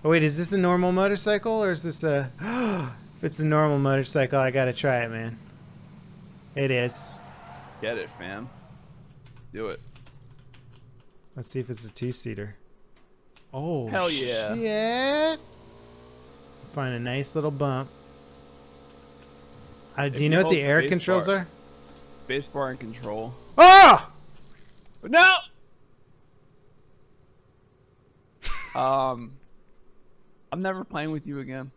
Oh wait, is this a normal motorcycle or is this a... If it's a normal motorcycle, I gotta try it, man. It is. Get it, fam. Do it. Let's see if it's a two-seater. Oh, Hell yeah. shit. Find a nice little bump. Do If you know what the hold air space controls bar- are? Space bar and control. Oh! No! I'm never playing with you again.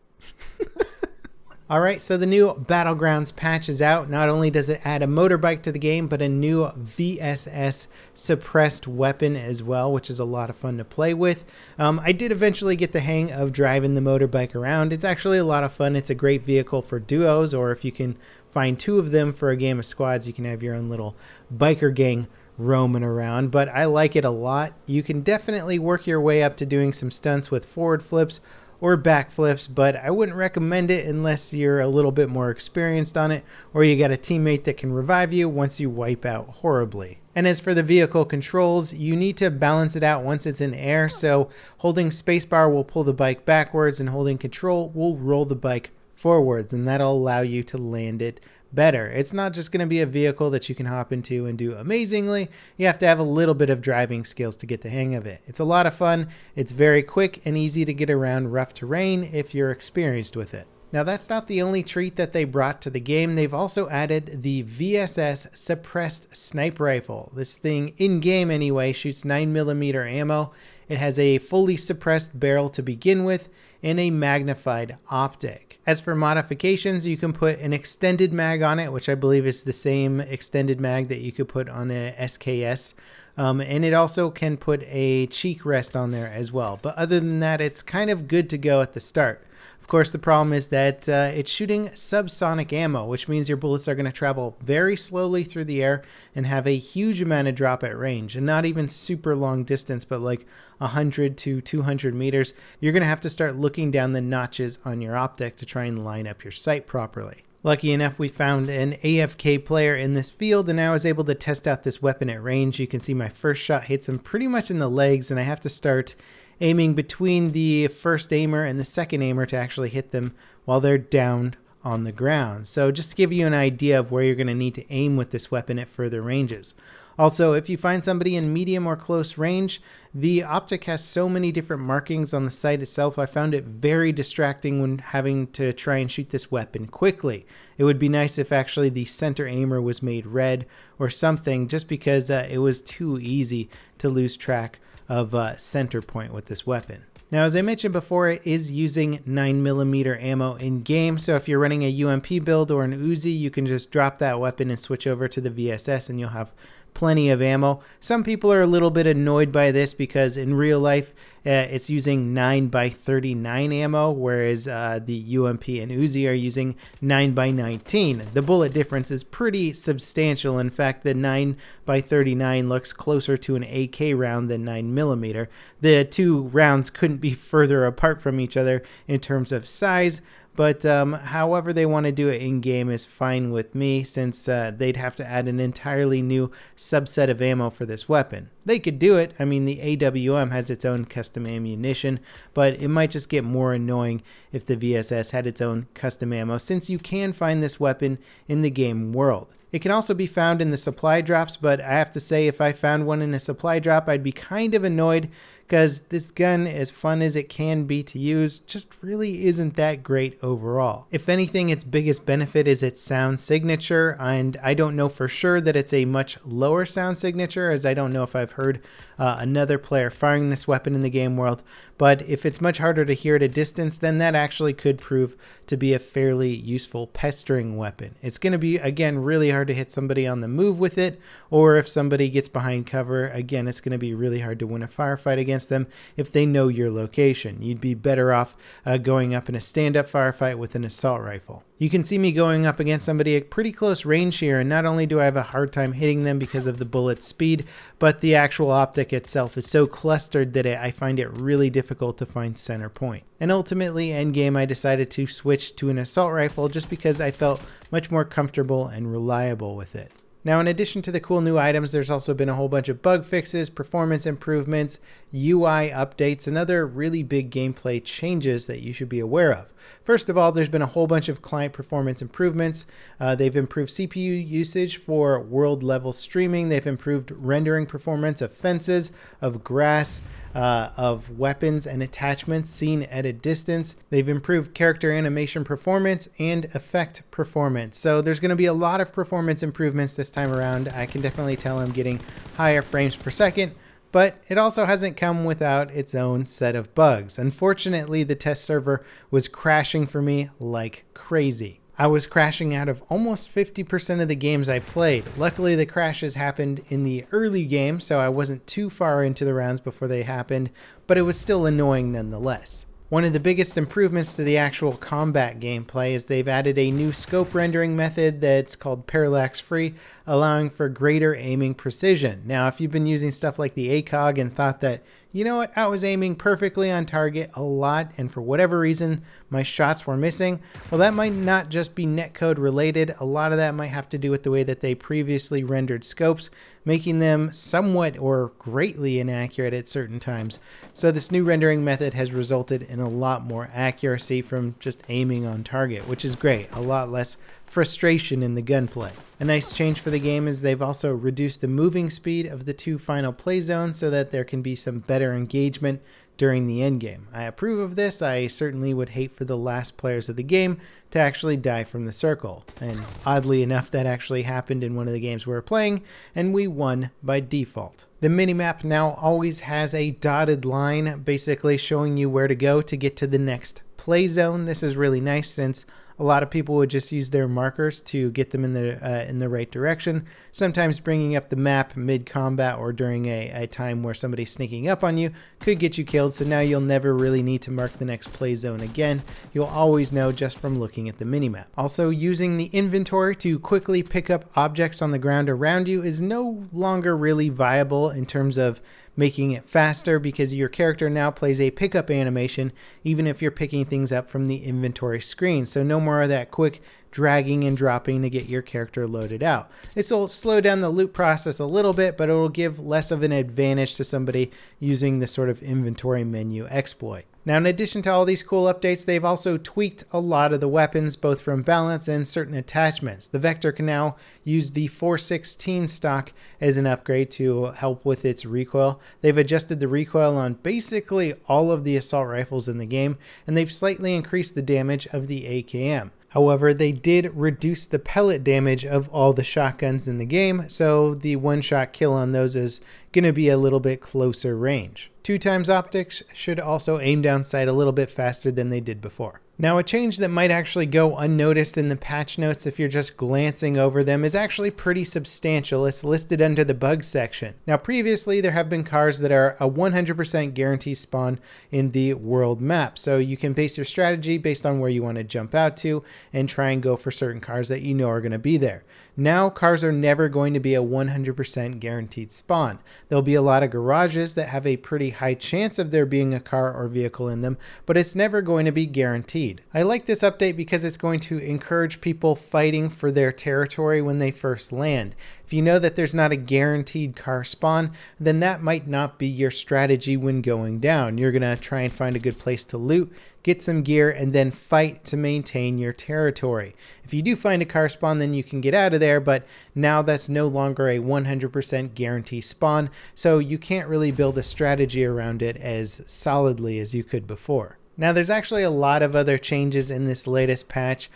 All right, so the new Battlegrounds patch is out. Not only does it add a motorbike to the game, but a new VSS suppressed weapon as well, which is a lot of fun to play with. I did eventually get the hang of driving the motorbike around. It's actually a lot of fun. It's a great vehicle for duos, or if you can find two of them for a game of squads, you can have your own little biker gang roaming around. But I like it a lot. You can definitely work your way up to doing some stunts with forward flips or backflips, but I wouldn't recommend it unless you're a little bit more experienced on it, or you got a teammate that can revive you once you wipe out horribly. And as for the vehicle controls, you need to balance it out once it's in air, so holding spacebar will pull the bike backwards and holding control will roll the bike forwards, and that'll allow you to land it better. It's not just going to be a vehicle that you can hop into and do amazingly. You have to have a little bit of driving skills to get the hang of it. It's a lot of fun. It's very quick and easy to get around rough terrain if you're experienced with it. Now that's not the only treat that they brought to the game. They've also added the VSS suppressed sniper rifle. This thing, in game anyway, shoots 9mm ammo. It has a fully suppressed barrel to begin with and a magnified optic. As for modifications, you can put an extended mag on it, which I believe is the same extended mag that you could put on a SKS. And it also can put a cheek rest on there as well. But other than that, it's kind of good to go at the start. Of course, the problem is that it's shooting subsonic ammo, which means your bullets are going to travel very slowly through the air and have a huge amount of drop at range, and not even super long distance, but like 100 to 200 meters. You're going to have to start looking down the notches on your optic to try and line up your sight properly. Lucky enough, we found an AFK player in this field, and I was able to test out this weapon at range. You can see my first shot hits him pretty much in the legs, and I have to start aiming between the first aimer and the second aimer to actually hit them while they're down on the ground. So just to give you an idea of where you're going to need to aim with this weapon at further ranges. Also, if you find somebody in medium or close range, the optic has so many different markings on the sight itself. I found it very distracting when having to try and shoot this weapon quickly. It would be nice if actually the center aimer was made red or something, just because it was too easy to lose track of center point with this weapon. Now, as I mentioned before, it is using 9mm ammo in game, so if you're running a UMP build or an Uzi, you can just drop that weapon and switch over to the VSS and you'll have plenty of ammo. Some people are a little bit annoyed by this because in real life it's using 9x39 ammo, whereas the UMP and Uzi are using 9x19. The bullet difference is pretty substantial. In fact, the 9x39 looks closer to an AK round than 9mm. The two rounds couldn't be further apart from each other in terms of size. But however they want to do it in-game is fine with me, since they'd have to add an entirely new subset of ammo for this weapon. They could do it. I mean, the AWM has its own custom ammunition, but it might just get more annoying if the VSS had its own custom ammo, since you can find this weapon in the game world. It can also be found in the supply drops, but I have to say, if I found one in a supply drop, I'd be kind of annoyed, because this gun, as fun as it can be to use, just really isn't that great overall. If anything, its biggest benefit is its sound signature, and I don't know for sure that it's a much lower sound signature, as I don't know if I've heard another player firing this weapon in the game world, but if it's much harder to hear at a distance, then that actually could prove to be a fairly useful pestering weapon. It's going to be, again, really hard to hit somebody on the move with it, or if somebody gets behind cover, again, it's going to be really hard to win a firefight against them if they know your location. You'd be better off going up in a stand-up firefight with an assault rifle. You can see me going up against somebody at pretty close range here, and not only do I have a hard time hitting them because of the bullet speed, but the actual optic itself is so clustered that I find it really difficult to find center point. And ultimately, endgame, I decided to switch to an assault rifle just because I felt much more comfortable and reliable with it. Now, in addition to the cool new items, there's also been a whole bunch of bug fixes, performance improvements, UI updates, and other really big gameplay changes that you should be aware of. First of all, there's been a whole bunch of client performance improvements. They've improved CPU usage for world level streaming. They've improved rendering performance of fences, of grass, of weapons and attachments seen at a distance. They've improved character animation performance and effect performance. So there's going to be a lot of performance improvements this time around. I can definitely tell I'm getting higher frames per second, but it also hasn't come without its own set of bugs. Unfortunately, the test server was crashing for me like crazy. I was crashing out of almost 50% of the games I played. Luckily, the crashes happened in the early game, so I wasn't too far into the rounds before they happened, but it was still annoying nonetheless. One of the biggest improvements to the actual combat gameplay is they've added a new scope rendering method that's called parallax free, allowing for greater aiming precision. Now, if you've been using stuff like the ACOG and thought that, you know what, I was aiming perfectly on target a lot, and for whatever reason, my shots were missing, well, that might not just be netcode related. A lot of that might have to do with the way that they previously rendered scopes, making them somewhat or greatly inaccurate at certain times. So this new rendering method has resulted in a lot more accuracy from just aiming on target, which is great. A lot less frustration in the gunplay. A nice change for the game is they've also reduced the moving speed of the two final play zones so that there can be some better engagement during the end game. I approve of this. I certainly would hate for the last players of the game to actually die from the circle. And oddly enough, that actually happened in one of the games we were playing, and we won by default. The minimap now always has a dotted line basically showing you where to go to get to the next play zone. This is really nice since a lot of people would just use their markers to get them in the right direction, sometimes bringing up the map mid-combat or during a time where somebody's sneaking up on you could get you killed, so now you'll never really need to mark the next play zone again. You'll always know just from looking at the minimap. Also, using the inventory to quickly pick up objects on the ground around you is no longer really viable in terms of making it faster, because your character now plays a pickup animation even if you're picking things up from the inventory screen. So no more of that quick dragging and dropping to get your character loaded out. This will slow down the loot process a little bit, but it will give less of an advantage to somebody using this sort of inventory menu exploit. Now, in addition to all these cool updates, they've also tweaked a lot of the weapons, both from balance and certain attachments. The Vector can now use the 416 stock as an upgrade to help with its recoil. They've adjusted the recoil on basically all of the assault rifles in the game, and they've slightly increased the damage of the AKM. However, they did reduce the pellet damage of all the shotguns in the game, so the one-shot kill on those is going to be a little bit closer range. 2x optics should also aim down sight a little bit faster than they did before. Now, a change that might actually go unnoticed in the patch notes if you're just glancing over them is actually pretty substantial. It's listed under the bugs section. Now, previously there have been cars that are a 100% guarantee spawn in the world map. So you can base your strategy based on where you want to jump out to and try and go for certain cars that you know are going to be there. Now, cars are never going to be a 100% guaranteed spawn. There'll be a lot of garages that have a pretty high chance of there being a car or vehicle in them, but it's never going to be guaranteed. I like this update because it's going to encourage people fighting for their territory when they first land. If you know that there's not a guaranteed car spawn, then that might not be your strategy when going down. You're going to try and find a good place to loot, get some gear, and then fight to maintain your territory. If you do find a car spawn, then you can get out of there, but now that's no longer a 100% guarantee spawn, so you can't really build a strategy around it as solidly as you could before. Now, there's actually a lot of other changes in this latest patch.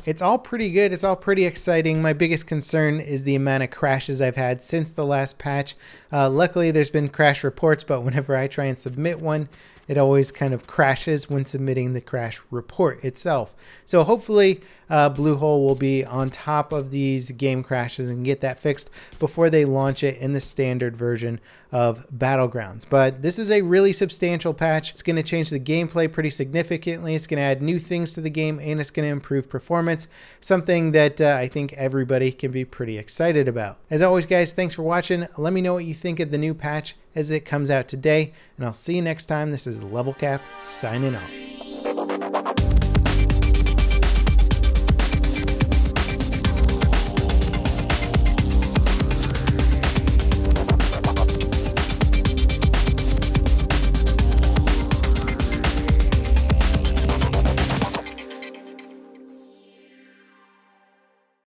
It's all pretty good. It's all pretty exciting. My biggest concern is the amount of crashes I've had since the last patch. Luckily, there's been crash reports, but whenever I try and submit one, it always kind of crashes when submitting the crash report itself. So hopefully Bluehole will be on top of these game crashes and get that fixed before they launch it in the standard version of Battlegrounds. But this is a really substantial patch. It's going to change the gameplay pretty significantly. It's going to add new things to the game, and it's going to improve performance, something that I think everybody can be pretty excited about. As always, guys, thanks for watching. Let me know what you think of the new patch as it comes out today, and I'll see you next time. This is Level Cap signing off.